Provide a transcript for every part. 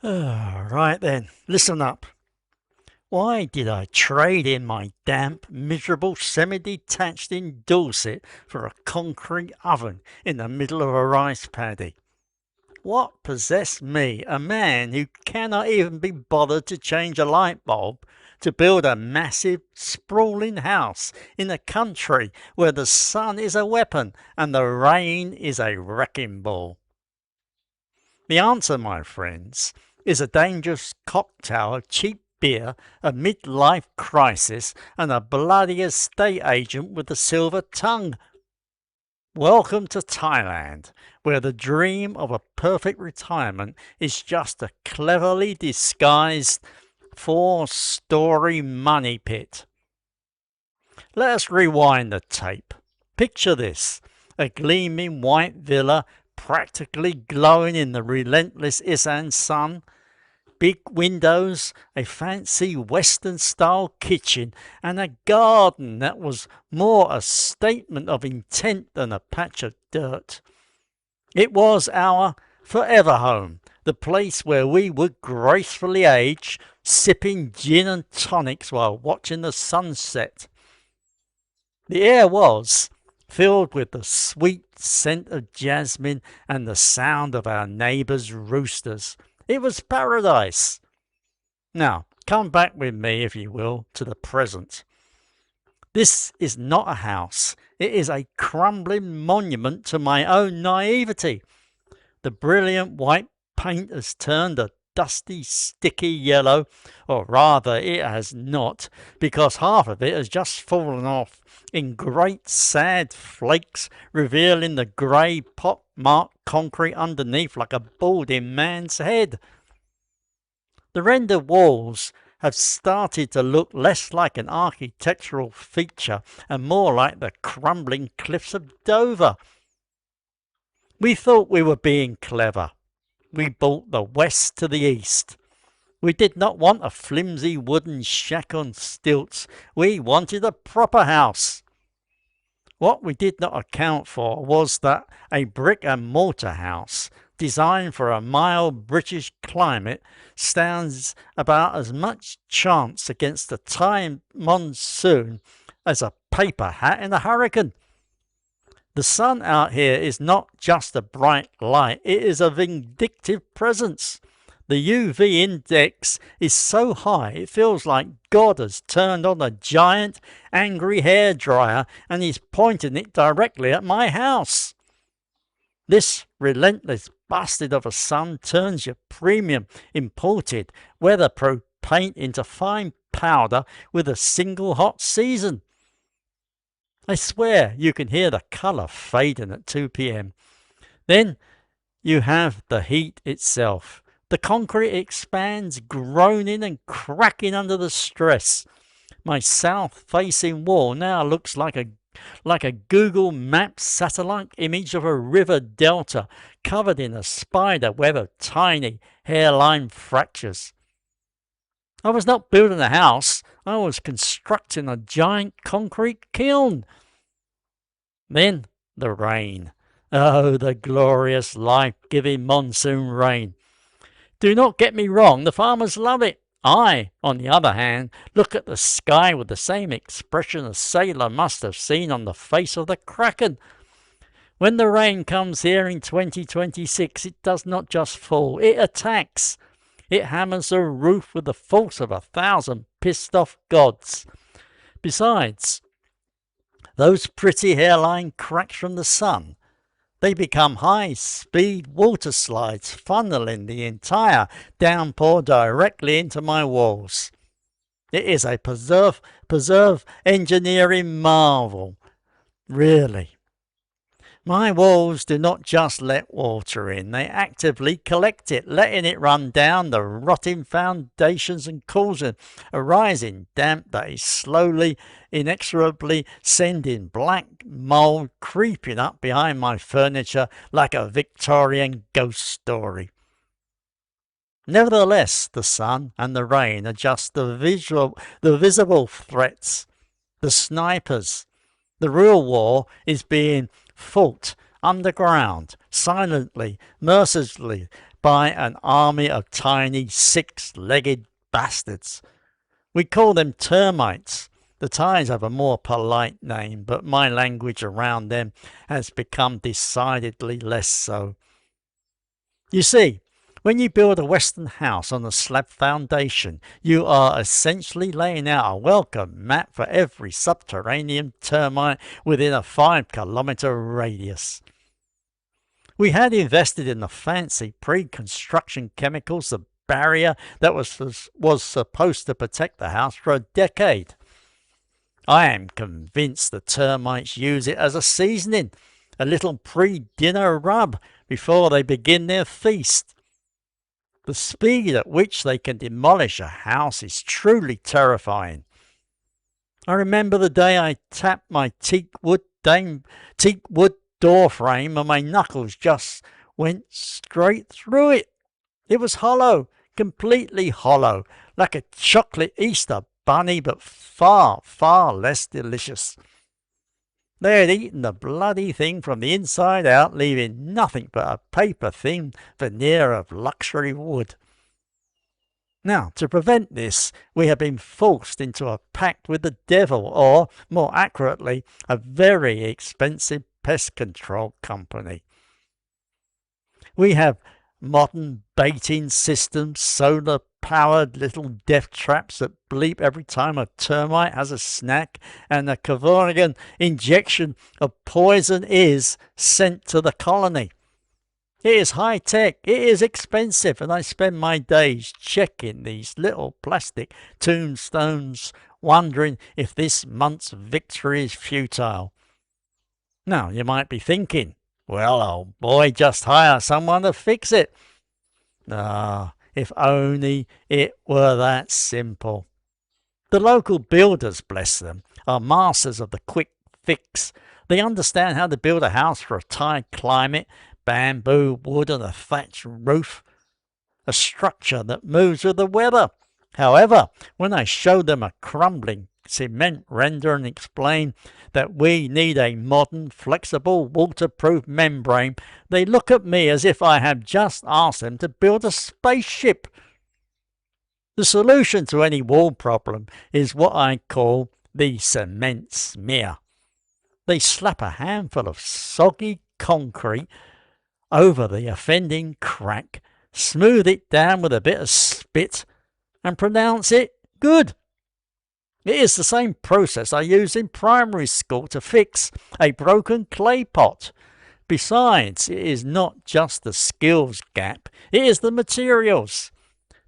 Right then, listen up. Why did I trade in my damp, miserable, semi-detached in Dorset for a concrete oven in the middle of a rice paddy? What possessed me, a man who cannot even be bothered to change a light bulb, to build a massive, sprawling house in a country where the sun is a weapon and the rain is a wrecking ball? The answer, my friends, is a dangerous cocktail of cheap beer, a midlife crisis, and a bloody estate agent with a silver tongue. Welcome to Thailand, where the dream of a perfect retirement is just a cleverly disguised four-story money pit. Let us rewind the tape. Picture this: a gleaming white villa practically glowing in the relentless Isaan sun, big windows, a fancy Western style kitchen, and a garden that was more a statement of intent than a patch of dirt. It was our forever home, the place where we would gracefully age, sipping gin and tonics while watching the sunset. The air was filled with the sweet scent of jasmine and the sound of our neighbours' roosters. It was paradise. Now, come back with me, if you will, to the present. This is not a house. It is a crumbling monument to my own naivety. The brilliant white paint has turned a dusty, sticky yellow, or rather it has not, because half of it has just fallen off in great sad flakes, revealing the grey pock-marked concrete underneath like a balding man's head. The rendered walls have started to look less like an architectural feature and more like the crumbling cliffs of Dover. We thought we were being clever. We brought the West to the East. We did not want a flimsy wooden shack on stilts. We wanted a proper house. What we did not account for was that a brick and mortar house, designed for a mild British climate, stands about as much chance against the Thai monsoon as a paper hat in a hurricane. The sun out here is not just a bright light, it is a vindictive presence. The UV index is so high it feels like God has turned on a giant, angry hairdryer and is pointing it directly at my house. This relentless bastard of a sun turns your premium, imported, weatherproof paint into fine powder with a single hot season. I swear you can hear the colour fading at 2 p.m. Then you have the heat itself. The concrete expands, groaning and cracking under the stress. My south-facing wall now looks like a Google Maps satellite image of a river delta covered in a spider web of tiny hairline fractures. I was not building a house, I was constructing a giant concrete kiln. Then the rain. Oh, the glorious, life-giving monsoon rain. Do not get me wrong, the farmers love it. I, on the other hand, look at the sky with the same expression a sailor must have seen on the face of the Kraken. When the rain comes here in 2026, it does not just fall, it attacks. It hammers the roof with the force of 1,000 pissed-off gods. Besides, those pretty hairline cracks from the sun, they become high-speed water slides, funneling the entire downpour directly into my walls. It is a preserve engineering marvel, really. My walls do not just let water in, they actively collect it, letting it run down the rotting foundations and causing a rising damp that is slowly, inexorably sending black mould creeping up behind my furniture like a Victorian ghost story. Nevertheless, the sun and the rain are just the visible threats, the snipers. The real war is being fought underground, silently, mercilessly, by an army of tiny six-legged bastards. We call them termites. The Thais have a more polite name, but my language around them has become decidedly less so. You see, when you build a Western house on a slab foundation, you are essentially laying out a welcome mat for every subterranean termite within a 5-kilometre radius. We had invested in the fancy pre-construction chemicals, the barrier that was supposed to protect the house for a decade. I am convinced the termites use it as a seasoning, a little pre-dinner rub before they begin their feast. The speed at which they can demolish a house is truly terrifying. I remember the day I tapped my teak wood door frame and my knuckles just went straight through it. It was hollow, completely hollow, like a chocolate Easter bunny, but far, far less delicious. They had eaten the bloody thing from the inside out, leaving nothing but a paper-thin veneer of luxury wood. Now, to prevent this, we have been forced into a pact with the devil, or, more accurately, a very expensive pest control company. We have modern baiting systems, solar-powered little death traps that bleep every time a termite has a snack, and a Cavorian injection of poison is sent to the colony. It is high-tech, it is expensive, and I spend my days checking these little plastic tombstones, wondering if this month's victory is futile. Now, you might be thinking, well, old boy, just hire someone to fix it. Ah, if only it were that simple. The local builders, bless them, are masters of the quick fix. They understand how to build a house for a Thai climate, bamboo, wood and a thatched roof, a structure that moves with the weather. However, when I show them a crumbling cement render and explain that we need a modern, flexible, waterproof membrane, they look at me as if I have just asked them to build a spaceship. The solution to any wall problem is what I call the cement smear. They slap a handful of soggy concrete over the offending crack, smooth it down with a bit of spit, and pronounce it good. It is the same process I used in primary school to fix a broken clay pot. Besides, it is not just the skills gap, it is the materials.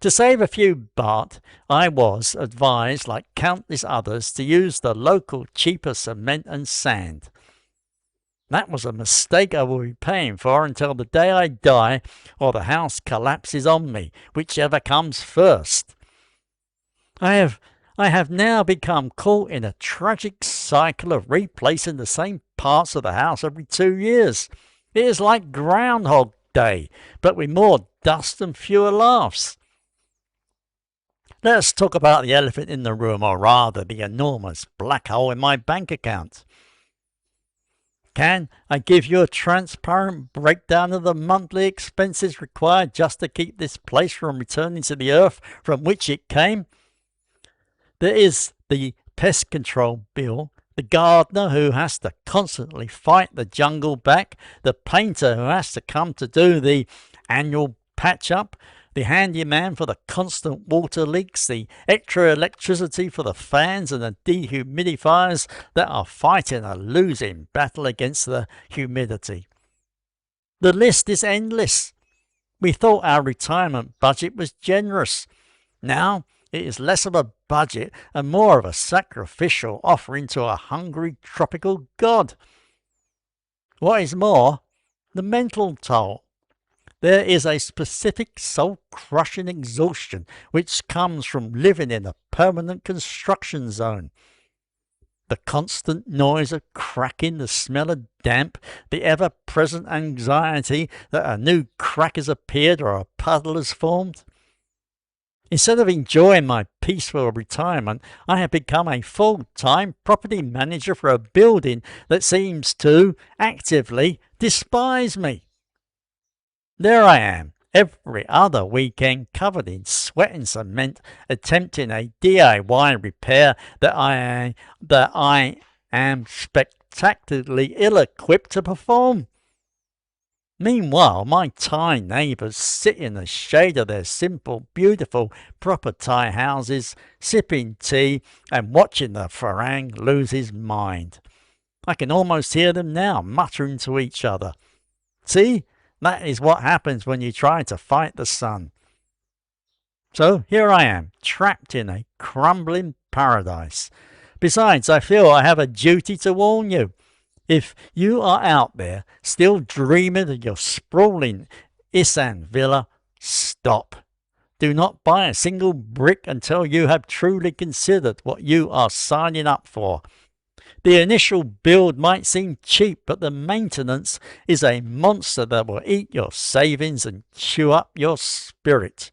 To save a few baht, I was advised, like countless others, to use the local cheaper cement and sand. That was a mistake I will be paying for until the day I die or the house collapses on me, whichever comes first. I have now become caught in a tragic cycle of replacing the same parts of the house every 2 years. It is like Groundhog Day, but with more dust and fewer laughs. Let us talk about the elephant in the room, or rather the enormous black hole in my bank account. Can I give you a transparent breakdown of the monthly expenses required just to keep this place from returning to the earth from which it came? There is the pest control bill, the gardener who has to constantly fight the jungle back, the painter who has to come to do the annual patch-up, the handyman for the constant water leaks, the extra electricity for the fans and the dehumidifiers that are fighting a losing battle against the humidity. The list is endless. We thought our retirement budget was generous. Now it is less of a budget and more of a sacrificial offering to a hungry tropical god. What is more, the mental toll. There is a specific soul-crushing exhaustion which comes from living in a permanent construction zone. The constant noise of cracking, the smell of damp, the ever-present anxiety that a new crack has appeared or a puddle has formed. Instead of enjoying my peaceful retirement, I have become a full-time property manager for a building that seems to actively despise me. There I am, every other weekend covered in sweat and cement, attempting a DIY repair that I am spectacularly ill-equipped to perform. Meanwhile, my Thai neighbours sit in the shade of their simple, beautiful, proper Thai houses, sipping tea and watching the Farang lose his mind. I can almost hear them now, muttering to each other. See, that is what happens when you try to fight the sun. So here I am, trapped in a crumbling paradise. Besides, I feel I have a duty to warn you. If you are out there still dreaming of your sprawling Isaan villa, stop. Do not buy a single brick until you have truly considered what you are signing up for. The initial build might seem cheap, but the maintenance is a monster that will eat your savings and chew up your spirit.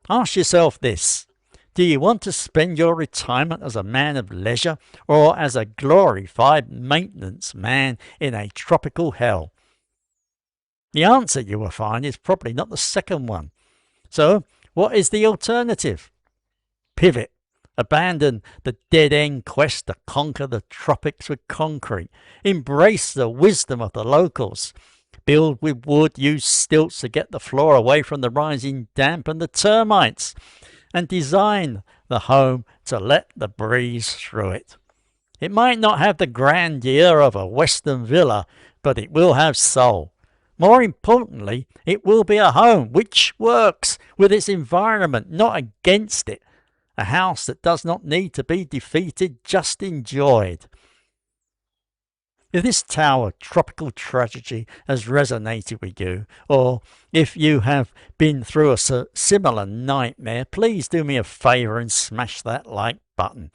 Ask yourself this. Do you want to spend your retirement as a man of leisure or as a glorified maintenance man in a tropical hell? The answer, you will find, is probably not the second one. So, what is the alternative? Pivot. Abandon the dead-end quest to conquer the tropics with concrete. Embrace the wisdom of the locals. Build with wood, use stilts to get the floor away from the rising damp and the termites. And design the home to let the breeze through it. It might not have the grandeur of a Western villa, but it will have soul. More importantly, it will be a home which works with its environment, not against it. A house that does not need to be defeated, just enjoyed. If this tower tropical tragedy has resonated with you, or if you have been through a similar nightmare, please do me a favour and smash that like button.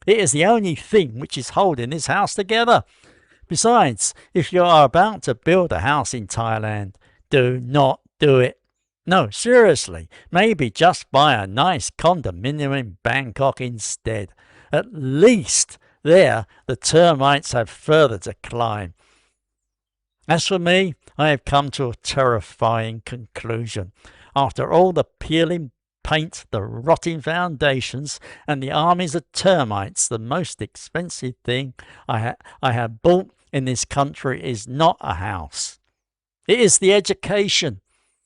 It is the only thing which is holding this house together. Besides, if you are about to build a house in Thailand, do not do it. No, seriously, maybe just buy a nice condominium in Bangkok instead. At least there the termites have further to climb. As for me, I have come to a terrifying conclusion. After all the peeling paint, the rotting foundations, and the armies of termites, the most expensive thing I have bought in this country is not a house. It is the education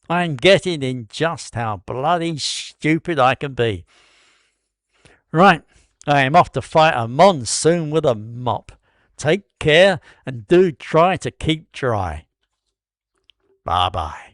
I am getting in just how bloody stupid I can be. Right, I am off to fight a monsoon with a mop. Take care and do try to keep dry. Bye-bye.